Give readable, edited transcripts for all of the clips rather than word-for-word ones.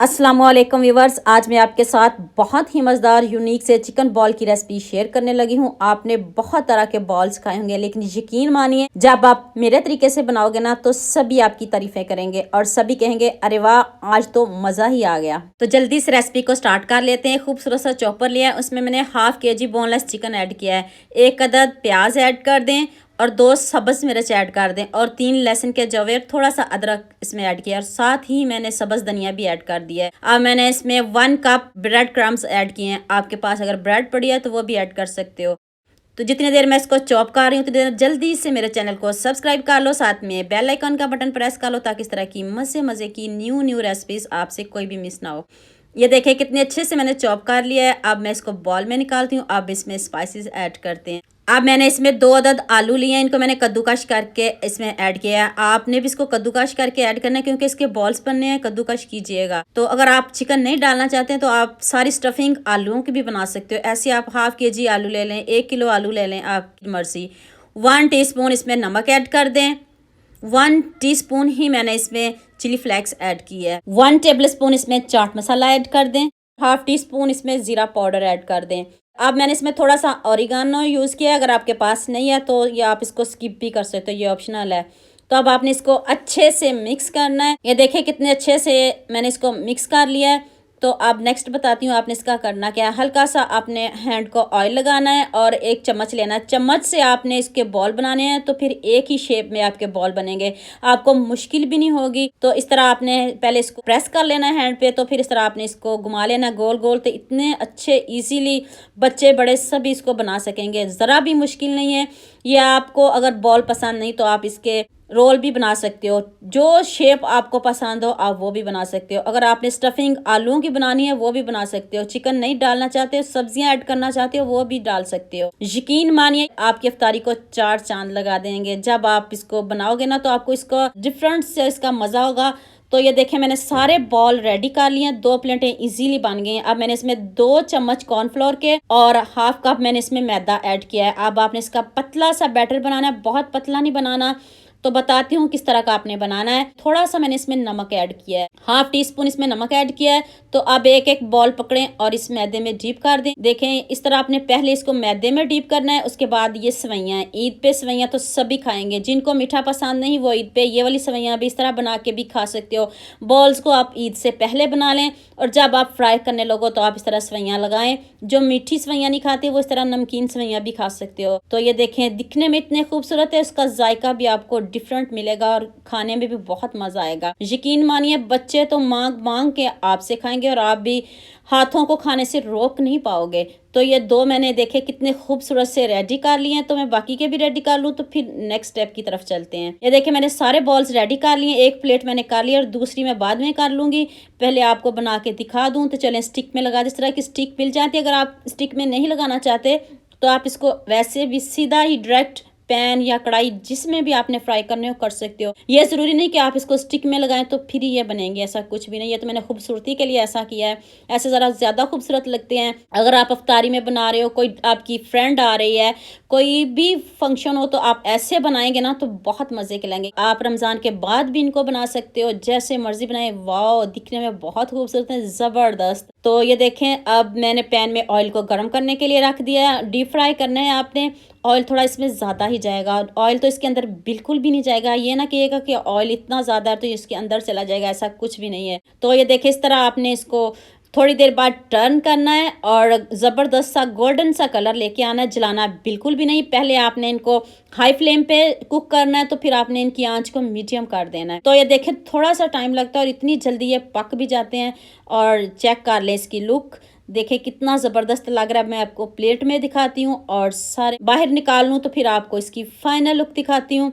अस्सलामुअलैकुम व्यूवर्स, आज मैं आपके साथ बहुत ही मज़ेदार यूनिक से चिकन बॉल की रेसिपी शेयर करने लगी हूँ। आपने बहुत तरह के बॉल्स खाए होंगे, लेकिन यकीन मानिए जब आप मेरे तरीके से बनाओगे ना तो सभी आपकी तारीफें करेंगे और सभी कहेंगे अरे वाह, आज तो मज़ा ही आ गया। तो जल्दी इस रेसिपी को स्टार्ट कर लेते हैं। खूबसूरत सा चॉपर लिया है, उसमें मैंने half KG boneless chicken add किया है। 1 अदद प्याज ऐड कर दें और 2 सब्ज़ मिर्च ऐड कर दें और 3 लहसुन के जवे, थोड़ा सा अदरक इसमें ऐड किया और साथ ही मैंने सब्ज़ धनिया भी ऐड कर दिया है। अब मैंने इसमें 1 कप ब्रेड क्रम्स ऐड किए हैं। आपके पास अगर ब्रेड पड़ी है तो वो भी ऐड कर सकते हो। तो जितनी देर मैं इसको चॉप कर रही हूँ उतनी देर जल्दी से मेरे चैनल को सब्सक्राइब कर लो, साथ में बेल आइकन का बटन प्रेस कर लो ताकि इस तरह की मज़े की न्यू रेसिपीज़ आपसे कोई भी मिस ना हो। ये देखें कितने अच्छे से मैंने चॉप कर लिया है। अब मैं इसको बॉल में निकालती हूँ। अब इसमें स्पाइसेस ऐड करते हैं। अब मैंने इसमें 2 अदद आलू लिए हैं, इनको मैंने कद्दूकश करके इसमें ऐड किया है। आपने भी इसको कद्दूकश करके ऐड करना है क्योंकि इसके बॉल्स बनने हैं, कद्दूकश कीजिएगा। तो अगर आप चिकन नहीं डालना चाहते हैं तो आप सारी स्टफिंग आलूओं की भी बना सकते हो। ऐसे आप हाफ केजी आलू ले लें, 1 किलो आलू ले लें, आपकी मर्जी। 1 टीस्पून इसमें नमक ऐड कर दें। 1 टीस्पून ही मैंने इसमें चिली फ्लेक्स ऐड की है। 1 टेबल स्पून इसमें चाट मसाला ऐड कर दें। हाफ टी स्पून इसमें ज़ीरा पाउडर ऐड कर दें। अब मैंने इसमें थोड़ा सा ऑरिगानो यूज़ किया है। अगर आपके पास नहीं है तो ये आप इसको स्किप भी कर सकते हो, ये ऑप्शनल है। तो अब आपने इसको अच्छे से मिक्स करना है। ये देखिए कितने अच्छे से मैंने इसको मिक्स कर लिया है। तो अब नेक्स्ट बताती हूँ आपने इसका करना क्या है। हल्का सा आपने हैंड को ऑयल लगाना है और 1 चम्मच लेना है। चम्मच से आपने इसके बॉल बनाने हैं तो फिर एक ही शेप में आपके बॉल बनेंगे, आपको मुश्किल भी नहीं होगी। तो इस तरह आपने पहले इसको प्रेस कर लेना है हैंड पे, तो फिर इस तरह आपने इसको घुमा लेना गोल गोल। तो इतने अच्छे इजीली बच्चे बड़े सभी इसको बना सकेंगे, ज़रा भी मुश्किल नहीं है। ये आपको अगर बॉल पसंद नहीं तो आप इसके रोल भी बना सकते हो। जो शेप आपको पसंद हो आप वो भी बना सकते हो। अगर आपने स्टफिंग आलूओं की बनानी है वो भी बना सकते हो। चिकन नहीं डालना चाहते हो, सब्जियां ऐड करना चाहते हो, वो भी डाल सकते हो। यकीन मानिए आपकी इफ्तारी को 4 चांद लगा देंगे। जब आप इसको बनाओगे ना तो आपको इसका डिफरेंट से इसका मज़ा होगा। तो ये देखें मैंने सारे बॉल रेडी कर लिए हैं। 2 प्लेटें इजीली बन गई हैं। अब मैंने इसमें 2 चम्मच कॉर्नफ्लोर के और हाफ कप मैंने इसमें मैदा ऐड किया है। अब आपने इसका पतला सा बैटर बनाना है, बहुत पतला नहीं बनाना। तो बताती हूँ किस तरह का आपने बनाना है। थोड़ा सा मैंने इसमें नमक ऐड किया है, हाफ टी स्पून इसमें नमक ऐड किया है। तो अब एक बॉल पकड़ें और इस मैदे में डीप कर दें। देखें इस तरह आपने पहले इसको मैदे में डीप करना है, उसके बाद ये सेवइयाँ हैं। ईद पे सेवइयाँ तो सभी खाएंगे, जिनको मीठा पसंद नहीं वो ईद पे ये वाली सेवइयाँ भी इस तरह बना के भी खा सकते हो। बॉल्स को आप ईद से पहले बना लें और जब आप फ्राई करने लगो तो आप इस तरह सेवइयाँ लगाएं। जो मीठी सेवइयाँ नहीं खाते वो इस तरह नमकीन सेवइयाँ भी खा सकते हो। तो ये देखें दिखने में इतने खूबसूरत है, उसका जायका भी आपको डिफरेंट मिलेगा और खाने में भी बहुत मज़ा आएगा। यकीन मानिए बच्चे तो मांग मांग के आपसे खाएंगे और आप भी हाथों को खाने से रोक नहीं पाओगे। तो ये 2 मैंने देखे कितने खूबसूरत से रेडी कर लिए हैं। तो मैं बाकी के भी रेडी कर लूँ तो फिर नेक्स्ट स्टेप की तरफ चलते हैं। ये देखे मैंने सारे बॉल्स रेडी कर लिए। 1 प्लेट मैंने कर ली और दूसरी मैं बाद में कर लूँगी। पहले आपको बना के दिखा दूँ। तो चलें स्टिक में लगा, जिस तरह की स्टिक मिल जाती है। अगर आप स्टिक में नहीं लगाना चाहते तो आप इसको वैसे भी सीधा ही डायरेक्ट पैन या कढ़ाई जिसमें भी आपने फ्राई करने हो कर सकते हो। ये ज़रूरी नहीं कि आप इसको स्टिक में लगाएं तो फिर ही ये बनेंगे, ऐसा कुछ भी नहीं है। तो मैंने खूबसूरती के लिए ऐसा किया है, ऐसे ज़रा ज़्यादा खूबसूरत लगते हैं। अगर आप इफ्तारी में बना रहे हो, कोई आपकी फ्रेंड आ रही है, कोई भी फंक्शन हो तो आप ऐसे बनाएंगे ना तो बहुत मज़े के लगेंगे। आप रमज़ान के बाद भी इनको बना सकते हो, जैसे मर्जी बनाए। वाह, दिखने में बहुत खूबसूरत है, ज़बरदस्त। तो ये देखें अब मैंने पैन में ऑयल को गर्म करने के लिए रख दिया है। डीप फ्राई करना है आपने। ऑयल थोड़ा इसमें ज़्यादा ही जाएगा, ऑयल तो इसके अंदर बिल्कुल भी नहीं जाएगा। ये ना कहिएगा कि ऑयल इतना ज़्यादा है तो इसके अंदर चला जाएगा, ऐसा कुछ भी नहीं है। तो ये देखिए इस तरह आपने इसको थोड़ी देर बाद टर्न करना है और ज़बरदस्त सा गोल्डन सा कलर लेके आना है। जलाना बिल्कुल भी नहीं। पहले आपने इनको हाई फ्लेम पे कुक करना है, तो फिर आपने इनकी आंच को मीडियम कर देना है। तो ये देखें थोड़ा सा टाइम लगता है और इतनी जल्दी ये पक भी जाते हैं। और चेक कर लें इसकी लुक, देखें कितना ज़बरदस्त लग रहा है। मैं आपको प्लेट में दिखाती हूँ और सारे बाहर निकाल लूँ तो फिर आपको इसकी फाइनल लुक दिखाती हूँ।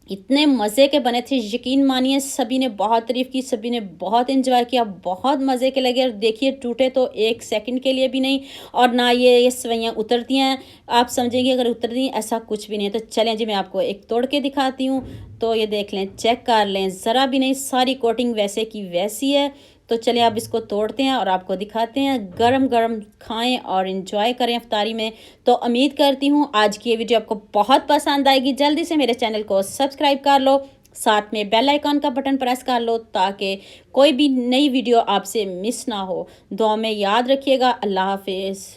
इतने मज़े के बने थे, यकीन मानिए सभी ने बहुत तारीफ़ की, सभी ने बहुत एंजॉय किया, बहुत मज़े के लगे। और देखिए टूटे तो 1 सेकंड के लिए भी नहीं और ना ये सेवइयाँ उतरती हैं। आप समझेंगे अगर उतरती हैं, ऐसा कुछ भी नहीं है। तो चलें जी मैं आपको एक तोड़ के दिखाती हूँ। तो ये देख लें, चेक कर लें, ज़रा भी नहीं, सारी कोटिंग वैसे की वैसी है। तो चलिए अब इसको तोड़ते हैं और आपको दिखाते हैं। गरम गरम खाएं और इन्जॉय करें इफ्तारी में। तो उम्मीद करती हूँ आज की ये वीडियो आपको बहुत पसंद आएगी। जल्दी से मेरे चैनल को सब्सक्राइब कर लो, साथ में बेल आइकॉन का बटन प्रेस कर लो ताकि कोई भी नई वीडियो आपसे मिस ना हो। दुआ में याद रखिएगा। अल्लाह हाफिज़।